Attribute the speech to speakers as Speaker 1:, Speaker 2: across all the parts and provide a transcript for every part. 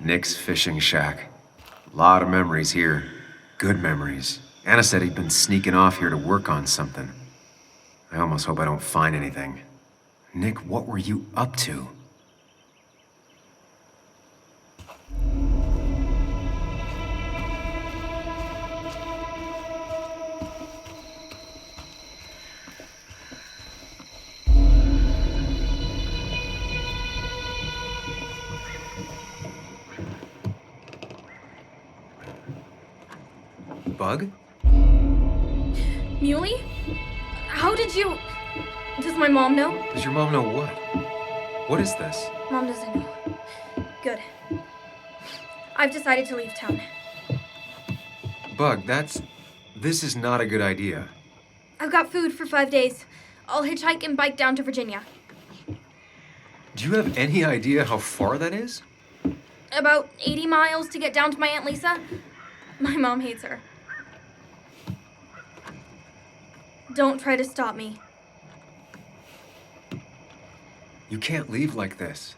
Speaker 1: Nick's fishing shack. Lot of memories here. Good memories. Anna said he'd been sneaking off here to work on something. I almost hope I don't find anything. Nick, what were you up to? Bug?
Speaker 2: Muley? How did you... Does my mom know?
Speaker 1: Does your mom know what? What is this?
Speaker 2: Mom doesn't know. Good. I've decided to leave town.
Speaker 1: Bug, this is not a good idea.
Speaker 2: I've got food for 5 days. I'll hitchhike and bike down to Virginia.
Speaker 1: Do you have any idea how far that is?
Speaker 2: About 80 miles to get down to my Aunt Lisa. My mom hates her. Don't try to stop me.
Speaker 1: You can't leave like this.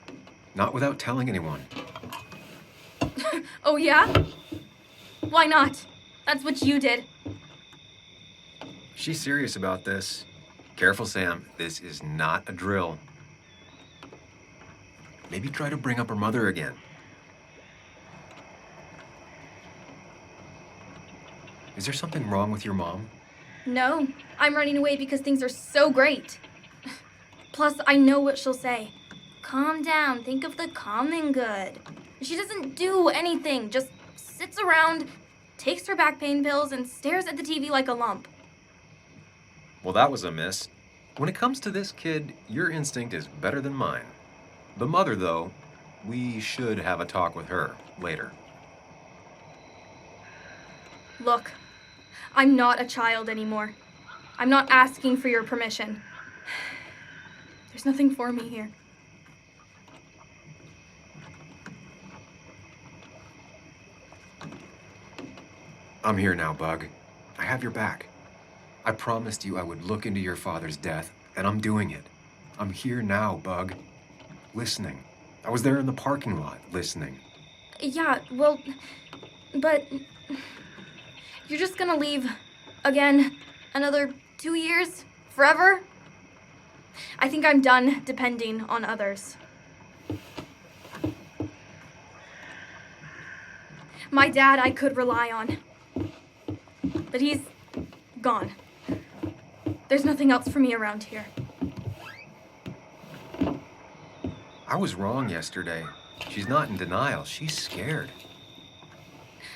Speaker 1: Not without telling anyone.
Speaker 2: Oh, yeah? Why not? That's what you did.
Speaker 1: She's serious about this. Careful, Sam. This is not a drill. Maybe try to bring up her mother again. Is there something wrong with your mom?
Speaker 2: No, I'm running away because things are so great. Plus, I know what she'll say. Calm down, think of the common good. She doesn't do anything, just sits around, takes her back pain pills, and stares at the TV like a lump.
Speaker 1: Well, that was a miss. When it comes to this kid, your instinct is better than mine. The mother, though, we should have a talk with her later.
Speaker 2: Look, I'm not a child anymore. I'm not asking for your permission. There's nothing for me here.
Speaker 1: I'm here now, Bug. I have your back. I promised you I would look into your father's death, and I'm doing it. I'm here now, Bug. Listening. I was there in the parking lot, listening.
Speaker 2: Yeah, well, but you're just gonna leave again another 2 years? Forever? I think I'm done depending on others. My dad I could rely on, but he's gone. There's nothing else for me around here.
Speaker 1: I was wrong yesterday. She's not in denial. She's scared.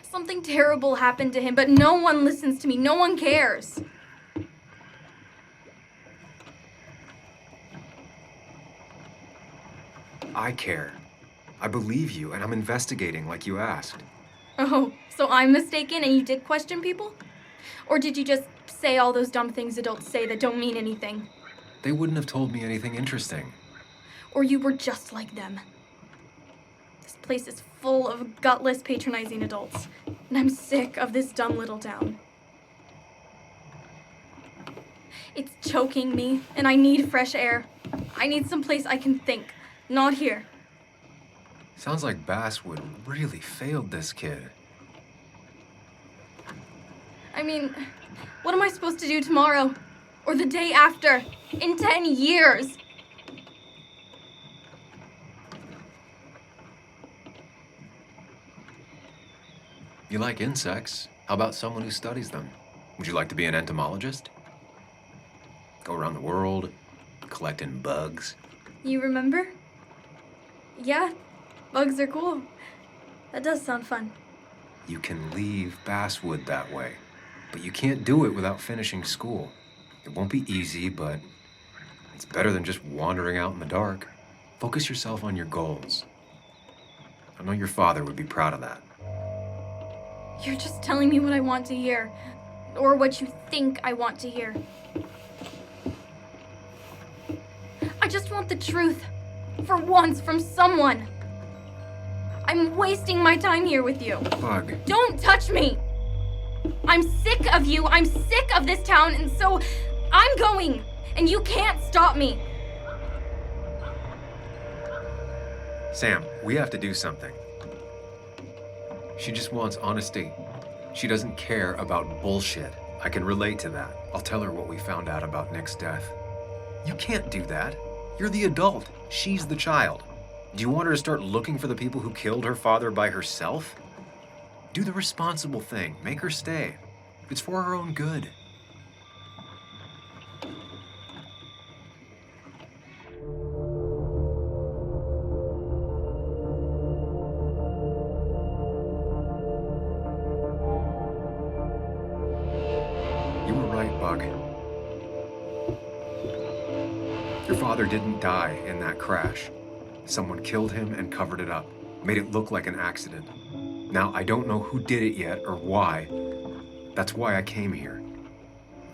Speaker 2: Something terrible happened to him, but no one listens to me. No one cares.
Speaker 1: I care. I believe you, and I'm investigating like you asked.
Speaker 2: Oh, so I'm mistaken and you did question people? Or did you just say all those dumb things adults say that don't mean anything?
Speaker 1: They wouldn't have told me anything interesting.
Speaker 2: Or you were just like them. This place is full of gutless, patronizing adults, and I'm sick of this dumb little town. It's choking me, and I need fresh air. I need someplace I can think, not here.
Speaker 1: Sounds like Basswood really failed this kid.
Speaker 2: I mean, what am I supposed to do tomorrow? Or the day after? In 10 years?
Speaker 1: You like insects. How about someone who studies them? Would you like to be an entomologist? Go around the world, collecting bugs.
Speaker 2: You remember? Yeah, bugs are cool. That does sound fun.
Speaker 1: You can leave Basswood that way, but you can't do it without finishing school. It won't be easy, but it's better than just wandering out in the dark. Focus yourself on your goals. I know your father would be proud of that.
Speaker 2: You're just telling me what I want to hear, or what you think I want to hear. I just want the truth, for once, from someone. I'm wasting my time here with you.
Speaker 1: Bug.
Speaker 2: Don't touch me! I'm sick of you, I'm sick of this town, and so I'm going, and you can't stop me.
Speaker 1: Sam, we have to do something. She just wants honesty. She doesn't care about bullshit. I can relate to that. I'll tell her what we found out about Nick's death. You can't do that. You're the adult. She's the child. Do you want her to start looking for the people who killed her father by herself? Do the responsible thing. Make her stay. It's for her own good. You were right, Bug. Your father didn't die in that crash. Someone killed him and covered it up, made it look like an accident. Now, I don't know who did it yet or why. That's why I came here.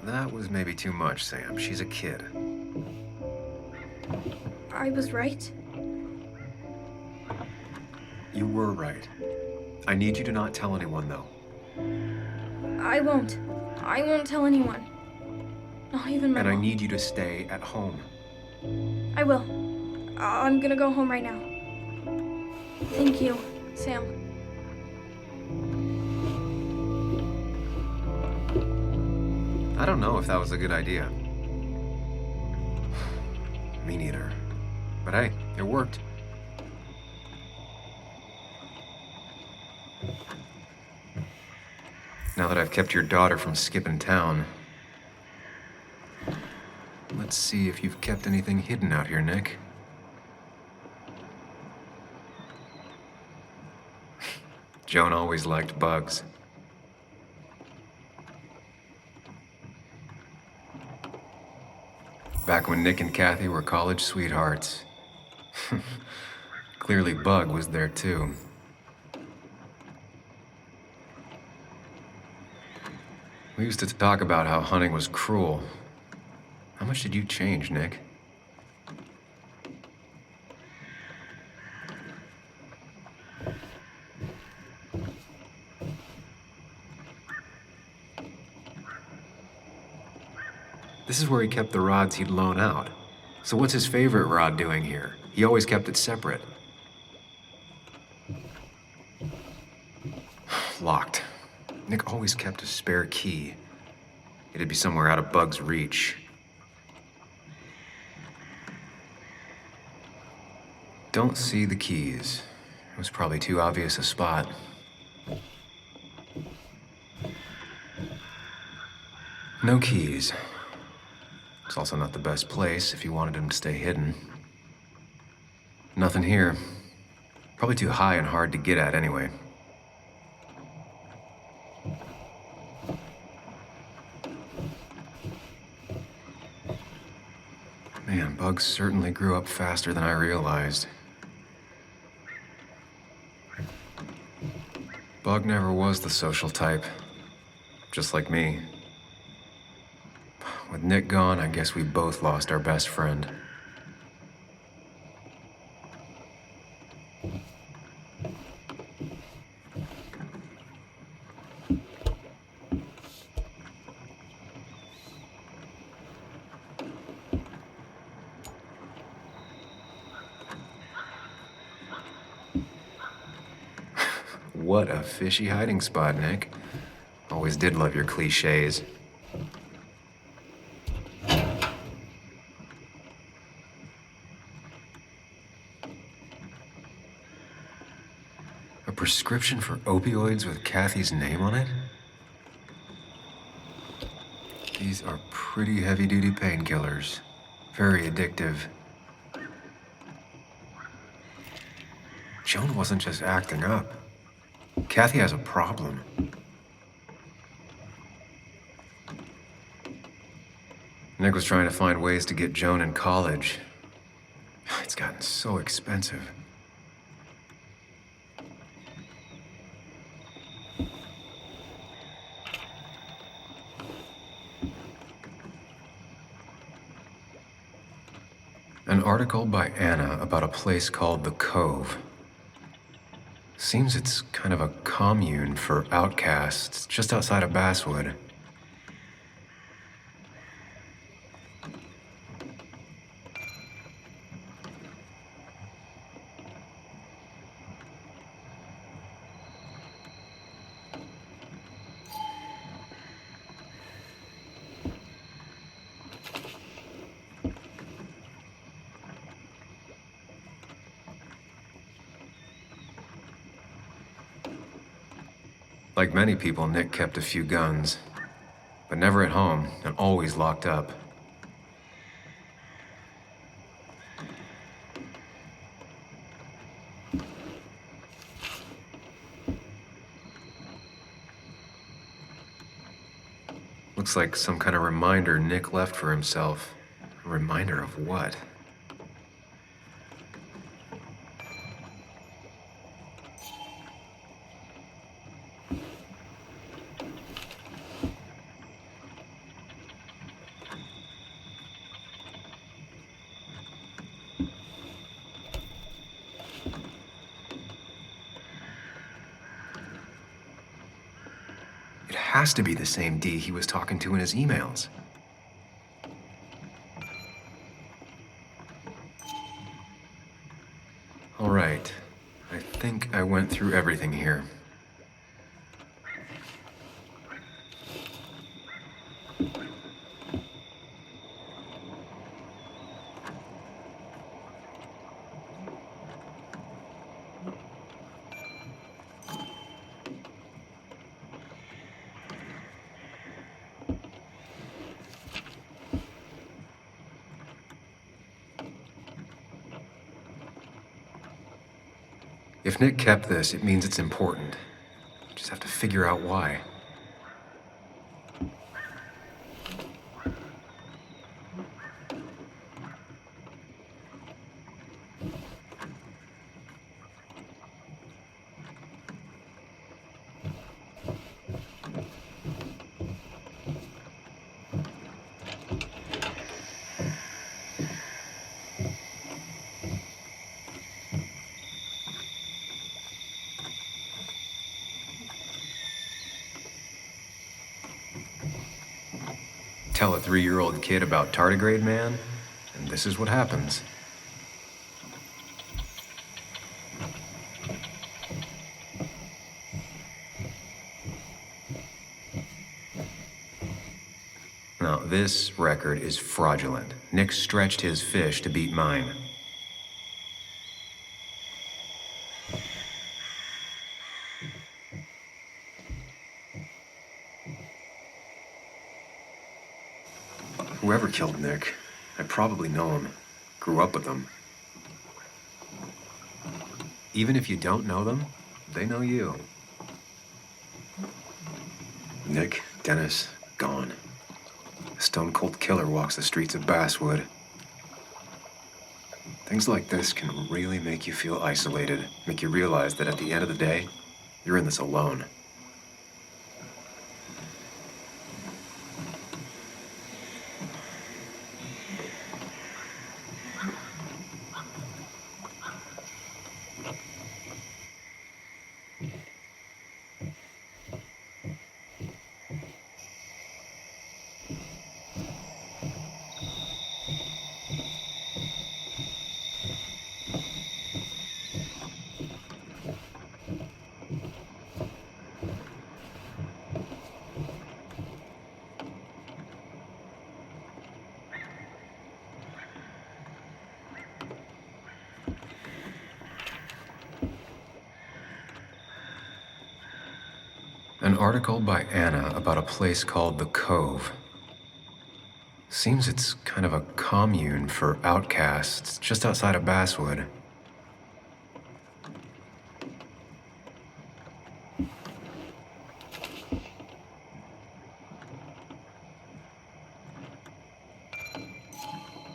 Speaker 1: That was maybe too much, Sam. She's a kid.
Speaker 2: I was right.
Speaker 1: You were right. I need you to not tell anyone, though.
Speaker 2: I won't. I won't tell anyone. Not even my
Speaker 1: And I
Speaker 2: mom.
Speaker 1: need you to stay at home.
Speaker 2: I will. I'm gonna go home right now. Thank you, Sam.
Speaker 1: I don't know if that was a good idea. Me neither. But hey, it worked. Now that I've kept your daughter from skipping town, let's see if you've kept anything hidden out here, Nick. Joan always liked bugs. Back when Nick and Kathy were college sweethearts. Clearly Bug was there too. We used to talk about how hunting was cruel. How much did you change, Nick? This is where he kept the rods he'd loan out. So what's his favorite rod doing here? He always kept it separate. Locked. Nick always kept a spare key. It'd be somewhere out of Bug's reach. Don't see the keys. It was probably too obvious a spot. No keys. It's also not the best place if you wanted him to stay hidden. Nothing here. Probably too high and hard to get at anyway. Man, Bug certainly grew up faster than I realized. Bug never was the social type. Just like me. With Nick gone, I guess we both lost our best friend. What a fishy hiding spot, Nick. Always did love your cliches. A prescription for opioids with Kathy's name on it? These are pretty heavy-duty painkillers. Very addictive. Joan wasn't just acting up. Kathy has a problem. Nick was trying to find ways to get Joan in college. It's gotten so expensive. An article by Anna about a place called The Cove. Seems it's kind of a commune for outcasts just outside of Basswood. Like many people, Nick kept a few guns, but never at home and always locked up. Looks like some kind of reminder Nick left for himself. A reminder of what? It has to be the same D he was talking to in his emails. All right, I think I went through everything here. If Nick kept this, it means it's important. Just have to figure out why. Tell a 3-year-old kid about tardigrade man, and this is what happens. Now, this record is fraudulent. Nick stretched his fish to beat mine. Whoever killed Nick, I probably know him. Grew up with them. Even if you don't know them, they know you. Nick, Dennis, gone. A stone-cold killer walks the streets of Basswood. Things like this can really make you feel isolated, make you realize that at the end of the day, you're in this alone. An article by Anna about a place called The Cove. Seems it's kind of a commune for outcasts just outside of Basswood.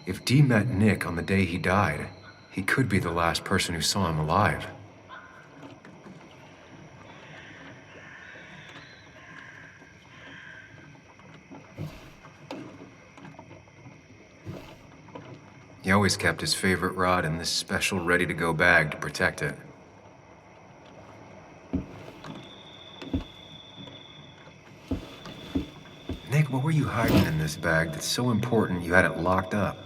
Speaker 1: If Dee met Nick on the day he died, he could be the last person who saw him alive. He always kept his favorite rod in this special ready-to-go bag to protect it. Nick, what were you hiding in this bag that's so important you had it locked up?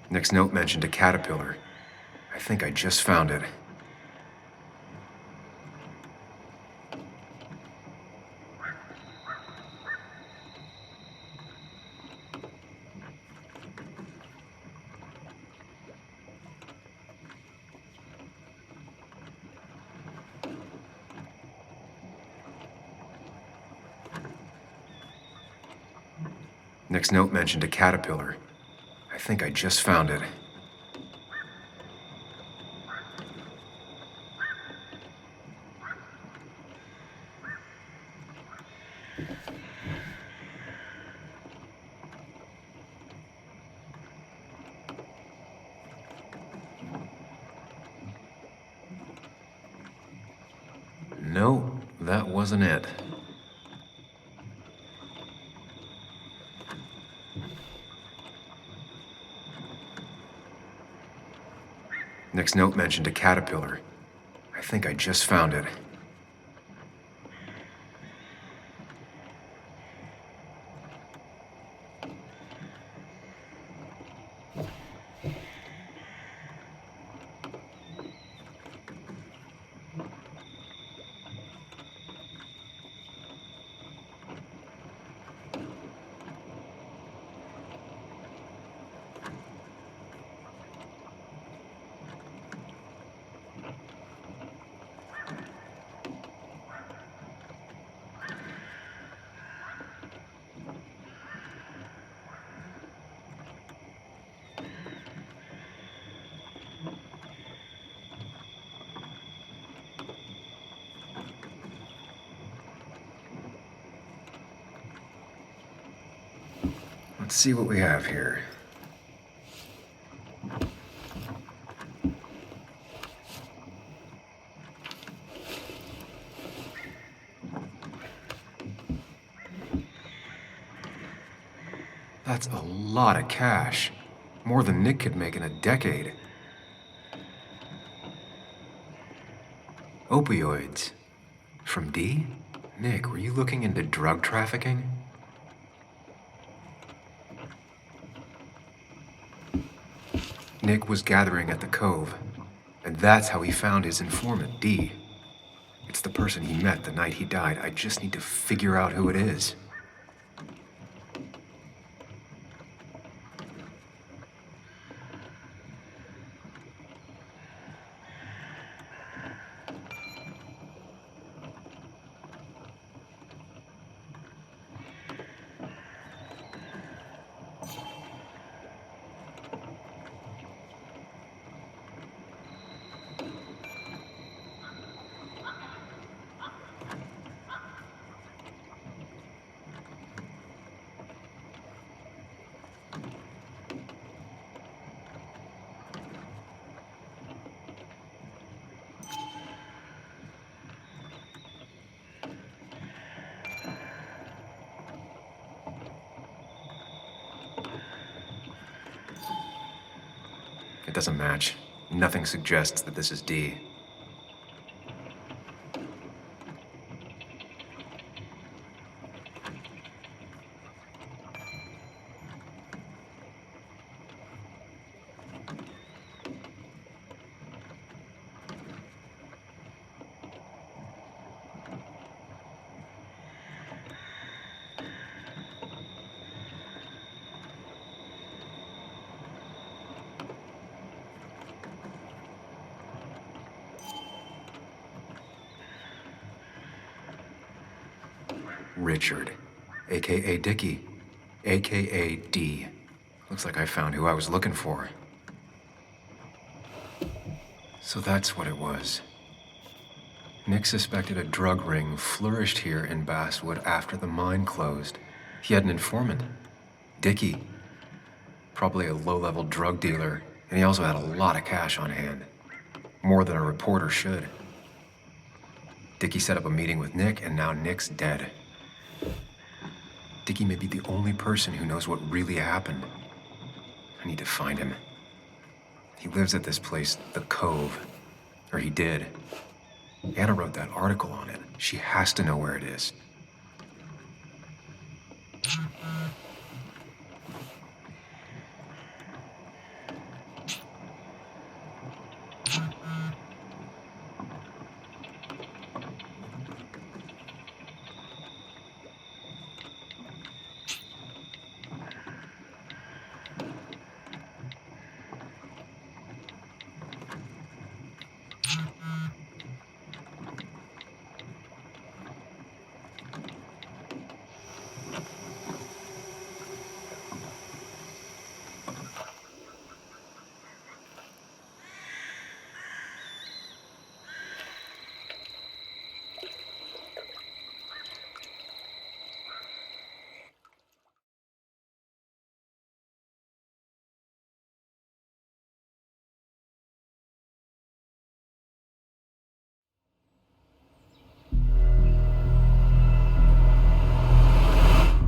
Speaker 1: Nick's note mentioned a caterpillar. I think I just found it. Nick's note mentioned a caterpillar. I think I just found it. No, that wasn't it. Nick's note mentioned a caterpillar. I think I just found it. Let's see what we have here. That's a lot of cash. More than Nick could make in a decade. Opioids. From D? Nick, were you looking into drug trafficking? Nick was gathering at the Cove, and that's how he found his informant, D. It's the person he met the night he died. I just need to figure out who it is. It doesn't match. Nothing suggests that this is D. Richard, aka Dickie, aka D. Looks like I found who I was looking for. So that's what it was. Nick suspected a drug ring flourished here in Basswood after the mine closed. He had an informant, Dickie. Probably a low-level drug dealer, and he also had a lot of cash on hand. More than a reporter should. Dickie set up a meeting with Nick, and now Nick's dead. Dickie may be the only person who knows what really happened. I need to find him. He lives at this place, the Cove. Or he did. Anna wrote that article on it. She has to know where it is.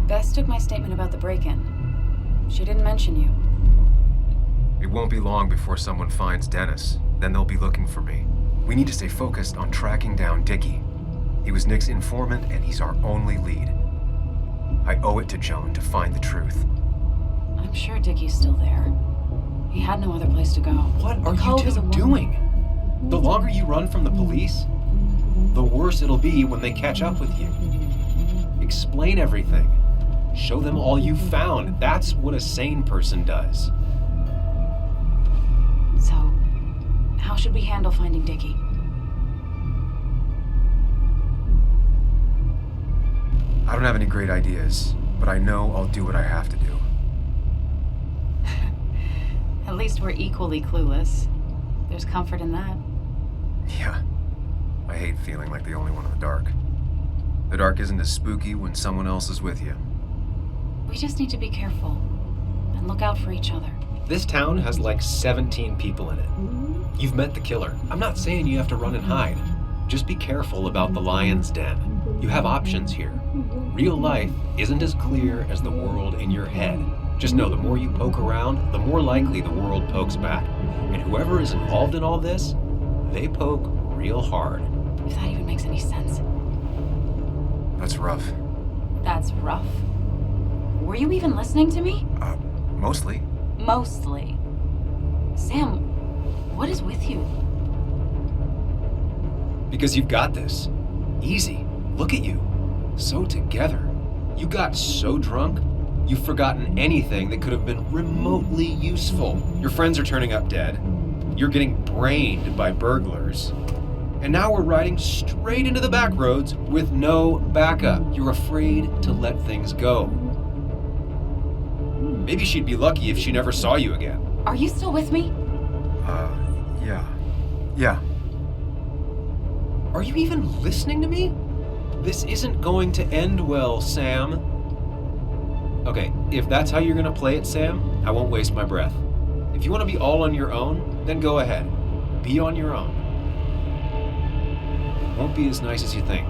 Speaker 3: Bess took my statement about the break-in. She didn't mention you.
Speaker 1: It won't be long before someone finds Dennis. Then they'll be looking for me. We need to stay focused on tracking down Dickie. He was Nick's informant, and he's our only lead. I owe it to Joan to find the truth.
Speaker 3: I'm sure Dickie's still there. He had no other place to go.
Speaker 1: What are
Speaker 3: Cove
Speaker 1: you
Speaker 3: is a
Speaker 1: two
Speaker 3: woman.
Speaker 1: doing? The longer you run from the police, the worse it'll be when they catch up with you. Explain everything. Show them all you found. That's what a sane person does.
Speaker 3: So, how should we handle finding Dickie?
Speaker 1: I don't have any great ideas, but I know I'll do what I have to do.
Speaker 3: At least we're equally clueless. There's comfort in that.
Speaker 1: Yeah. I hate feeling like the only one in the dark. The dark isn't as spooky when someone else is with you.
Speaker 3: We just need to be careful and look out for each other.
Speaker 1: This town has like 17 people in it. You've met the killer. I'm not saying you have to run and hide. Just be careful about the lion's den. You have options here. Real life isn't as clear as the world in your head. Just know the more you poke around, the more likely the world pokes back. And whoever is involved in all this, they poke real hard.
Speaker 3: If that even makes any sense.
Speaker 1: That's rough.
Speaker 3: That's rough. Were you even listening to me?
Speaker 1: Mostly.
Speaker 3: Mostly. Sam, what is with you?
Speaker 1: Because you've got this. Easy. Look at you. So together. You got so drunk, you've forgotten anything that could have been remotely useful. Your friends are turning up dead. You're getting brained by burglars. And now we're riding straight into the back roads with no backup. You're afraid to let things go. Maybe she'd be lucky if she never saw you again.
Speaker 3: Are you still with me?
Speaker 1: Yeah. Are you even listening to me? This isn't going to end well, Sam. Okay, if that's how you're gonna play it, Sam, I won't waste my breath. If you want to be all on your own, then go ahead. Be on your own. Won't be as nice as you think.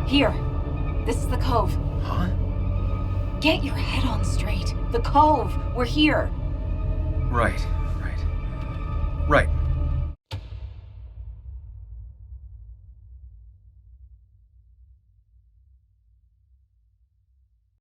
Speaker 3: Here. This is the Cove.
Speaker 1: Huh?
Speaker 3: Get your head on straight. The Cove. We're here.
Speaker 1: Right.